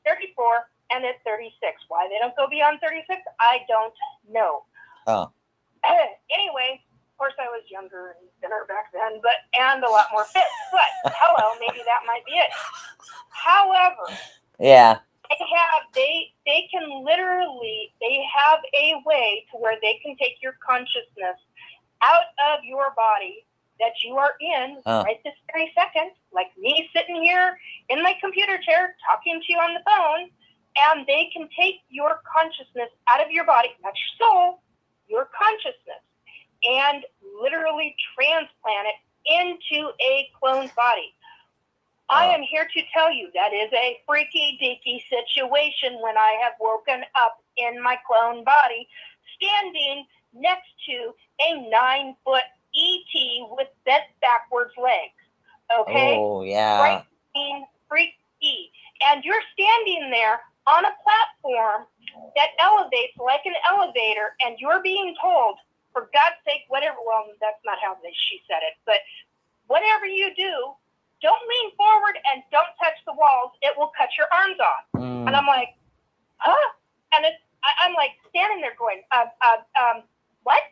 34, and at 36. Why they don't go beyond 36, I don't know. Oh. Anyway, of course I was younger and thinner back then, and a lot more fit. But hello, maybe that might be it. However, they can literally, they have a way to where they can take your consciousness out of your body that you are in right this very second, like me sitting here in my computer chair talking to you on the phone, and they can take your consciousness out of your body, not your soul, your consciousness, and literally transplant it into a cloned body. I am here to tell you that is a freaky deaky situation when I have woken up in my clone body, standing next to a 9-foot ET with bent backwards legs. Okay? Oh, yeah. Freaky. And you're standing there on a platform that elevates like an elevator, and you're being told, for God's sake, whatever, well, that's not how she said it, but whatever you do, don't lean forward and don't touch the walls. It will cut your arms off. And I'm like, huh? And I'm like standing there going, what?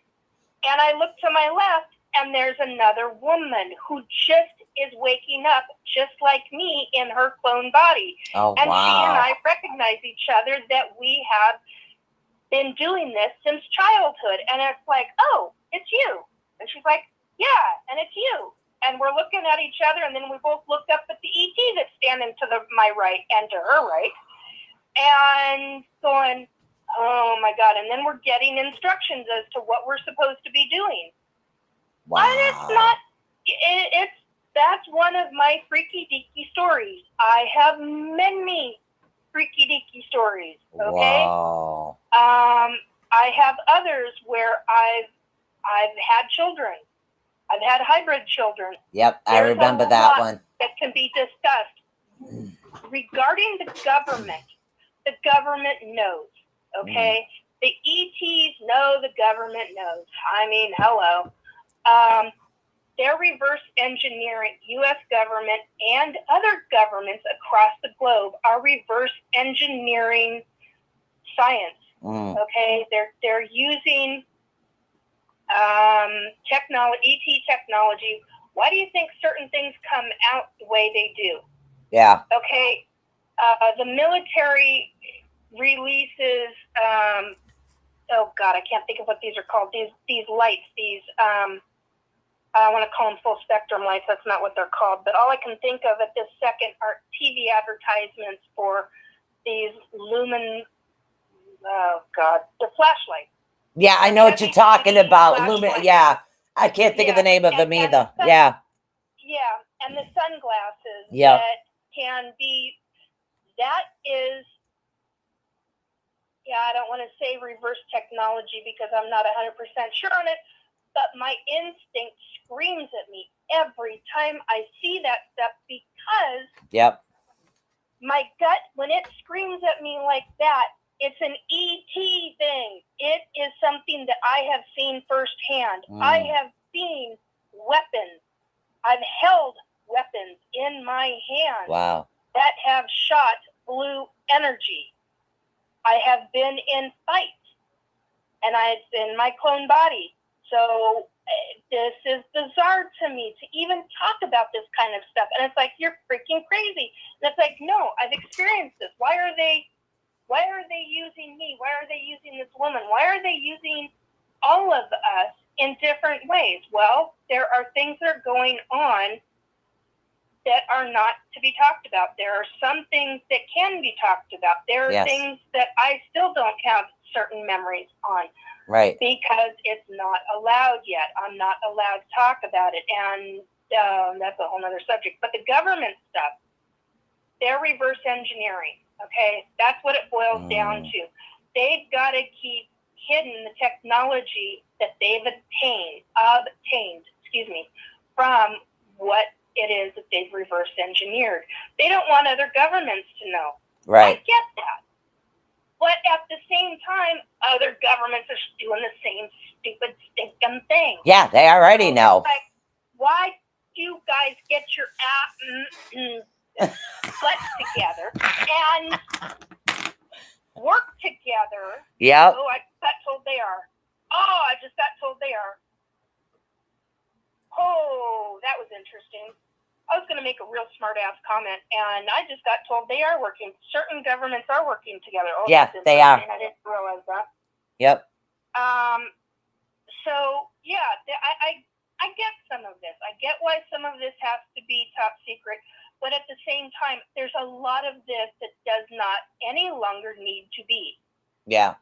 And I look to my left, and there's another woman who just is waking up just like me in her clone body. Oh, and wow. She and I recognize each other that we have been doing this since childhood. And it's like, oh, it's you. And she's like, yeah, and it's you. And we're looking at each other, and then we both looked up at the ET that's standing to my right and to her right, and going, oh my God. And then we're getting instructions as to what we're supposed to be doing. Wow. And it's not, that's one of my freaky deaky stories. I have many freaky deaky stories, okay? Wow. I have others where I've had children. I've had hybrid children. Yep, I remember that one. That can be discussed. Regarding the government knows, okay? The ETs know the government knows. I mean, hello. They're reverse engineering. U.S. government and other governments across the globe are reverse engineering science Okay, they're using ET technology. Why do you think certain things come out the way they do? Yeah. Okay, the military releases. Oh God, I can't think of what these are called. These lights. These I want to call them full spectrum lights. That's not what they're called. But all I can think of at this second are TV advertisements for these lumen. Oh God, the flashlights. Yeah, I know what you're talking about. Yeah, I can't think of the name of them either. Yeah. Yeah, and the sunglasses Yep. that can be. That is. Yeah, I don't want to say reverse technology because I'm not 100% sure on it, but my instinct screams at me every time I see that stuff because Yep. my gut, when it screams at me like that, it's an ET thing. It is something that I have seen firsthand. I have seen weapons. I've held weapons in my hand that have shot blue energy. I have been in fights, and I've been my clone body. So this is bizarre to me to even talk about this kind of stuff. And it's like, you're freaking crazy. And it's like, no, I've experienced this. Why are they using me? Why are they using this woman? Why are they using all of us in different ways? Well, there are things that are going on that are not to be talked about. There are some things that can be talked about. There are things that I still don't have certain memories on. Right. Because it's not allowed yet. I'm not allowed to talk about it. And that's a whole other subject. But the government stuff, they're reverse engineering. Okay? That's what it boils down to. They've got to keep hidden the technology that they've obtained, from what it is that they've reverse engineered. They don't want other governments to know. Right. I get that. But at the same time, other governments are doing the same stupid, stinking thing. Yeah, they already know. Like, why do you guys get your butts together and work together? Yep. Oh, I got told they are. Oh, I just got told they are. Oh, that was interesting. I was going to make a real smart-ass comment, and I just got told they are working. Certain governments are working together. Oh, yeah, they are. I didn't realize that. Yep. So, yeah, I get some of this. I get why some of this has to be top secret, but at the same time, there's a lot of this that does not any longer need to be. Yeah.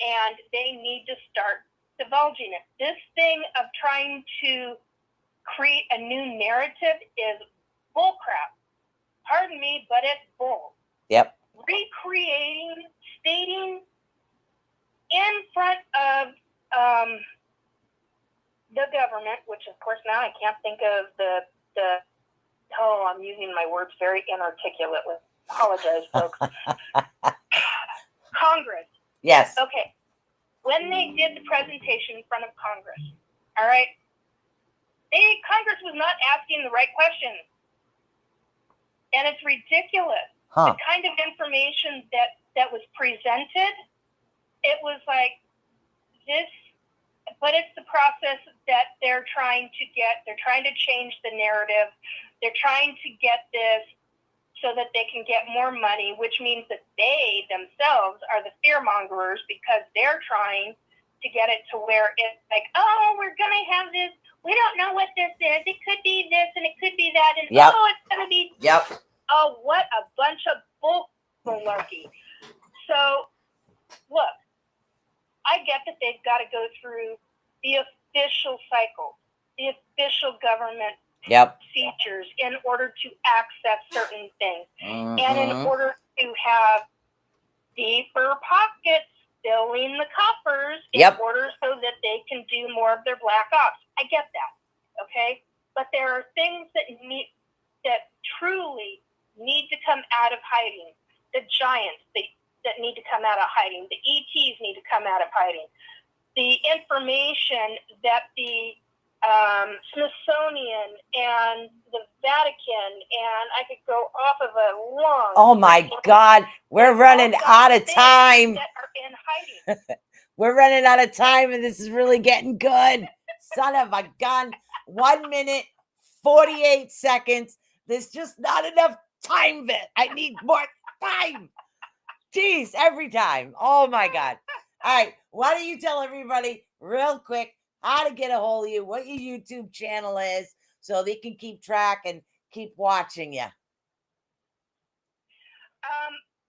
And they need to start divulging it. This thing of trying to create a new narrative is bullcrap. Pardon me, but it's bull. Yep. Recreating, stating in front of the government, which of course now I can't think of I'm using my words very inarticulately. Apologize, folks. Congress. Yes. Okay. When they did the presentation in front of Congress, all right, Congress was not asking the right questions. And it's ridiculous. The kind of information that was presented, it was like this, but it's the process that they're trying to get. They're trying to change the narrative. They're trying to get this so that they can get more money, which means that they themselves are the fearmongers because they're trying to get it to where it's like, oh, we're going to have this. We don't know what this is. It could be this and it could be that. And oh, it's going to be. Yep. Oh, what a bunch of malarkey. So, look, I get that they've got to go through the official cycle, the official government procedures in order to access certain things. And in order to have deeper pockets filling the coffers in order so that they can do more of their black ops. I get that, okay? But there are things that truly need to come out of hiding. The giants that need to come out of hiding. The ETs need to come out of hiding. The information that the Smithsonian and the Vatican, and I could go off of a long... Oh, my God. We're running out of time. ...that are in hiding. We're running out of time, and this is really getting good. Son of a gun. 1 minute, 48 seconds. There's just not enough time. I need more time. Jeez, every time. Oh, my God. All right. Why don't you tell everybody real quick how to get a hold of you, what your YouTube channel is, so they can keep track and keep watching you.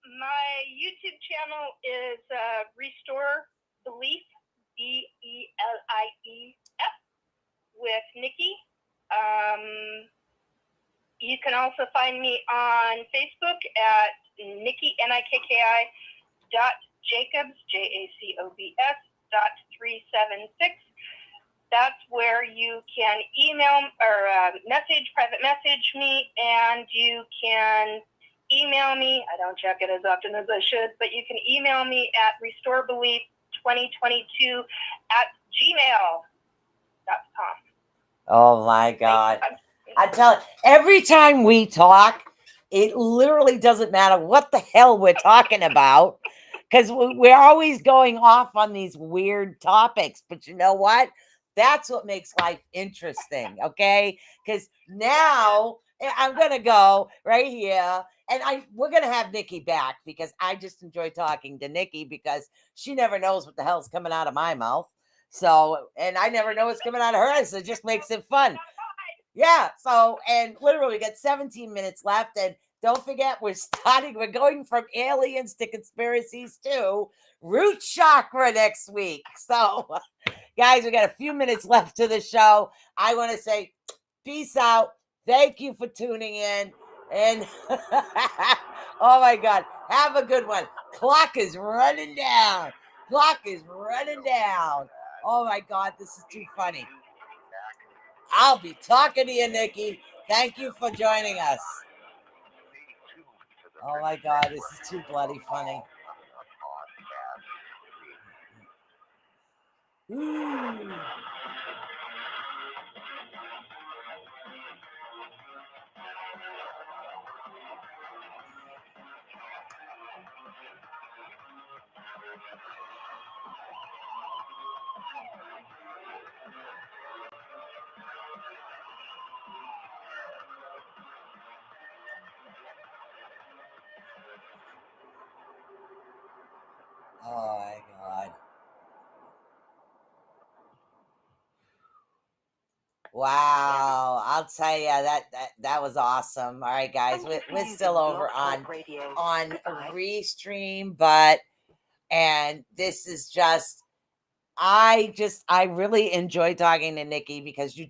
My YouTube channel is Restore Belief, BELIEF, with Nikki. You can also find me on Facebook at Nikki, NIKKI, .Jacobs, JACOBS, .376. That's where you can email or private message me, and you can email me. I don't check it as often as I should, but you can email me at restorebelief2022 at gmail.com. Oh, my God. I tell you, every time we talk, it literally doesn't matter what the hell we're talking about, because we're always going off on these weird topics. But you know what? That's what makes life interesting, okay? Because now I'm going to go right here, and we're going to have Nikki back, because I just enjoy talking to Nikki, because she never knows what the hell's coming out of my mouth. So, and I never know what's coming out of hers. So it just makes it fun. Yeah. So, and literally we got 17 minutes left. And don't forget, we're going from aliens to conspiracies to root chakra next week. So, guys, we got a few minutes left to the show. I want to say peace out. Thank you for tuning in. And oh my God, have a good one. Clock is running down. Clock is running down. Oh my God, this is too funny. I'll be talking to you, Nikki. Thank you for joining us. Oh my God, this is too bloody funny. Ooh. Oh my God. Wow, I'll tell you that was awesome. All right, guys, we're still over on Restream, and this is just I really enjoy talking to Nikki, because you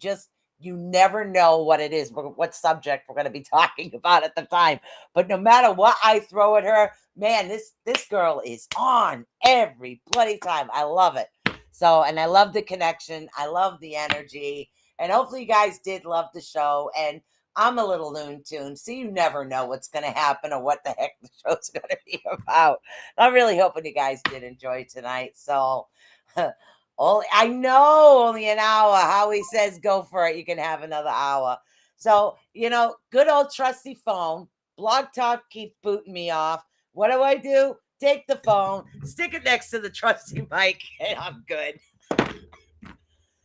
never know what it is, what subject we're going to be talking about at the time. But no matter what I throw at her, man, this girl is on every bloody time. I love it. So, and I love the connection. I love the energy. And hopefully you guys did love the show. And I'm a little loon tune, so you never know what's going to happen or what the heck the show's going to be about. I'm really hoping you guys did enjoy tonight. So, I know only an hour. Howie says go for it. You can have another hour. So, good old trusty phone. Blog Talk keeps booting me off. What do? Take the phone, stick it next to the trusty mic, and I'm good.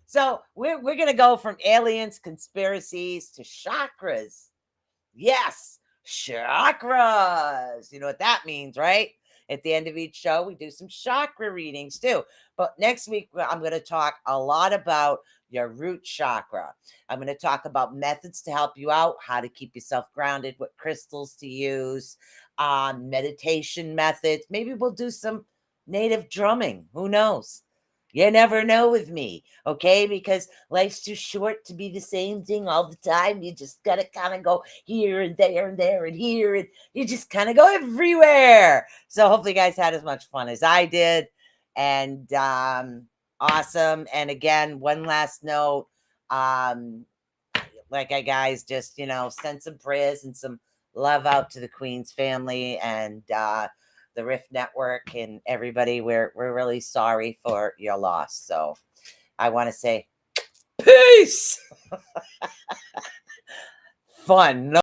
So we're going to go from aliens, conspiracies to chakras. Yes, chakras. You know what that means, right? At the end of each show, we do some chakra readings too. But next week, I'm going to talk a lot about your root chakra. I'm going to talk about methods to help you out, how to keep yourself grounded, what crystals to use, meditation methods. Maybe we'll do some native drumming. Who knows? You never know with me, okay? Because life's too short to be the same thing all the time. You just got to kind of go here and there and there and here, and you just kind of go everywhere. So hopefully you guys had as much fun as I did. And awesome. And again, one last note, guys, just, send some prayers and some love out to the Queen's family and the Rift Network and everybody. We're really sorry for your loss. So I want to say peace. Fun.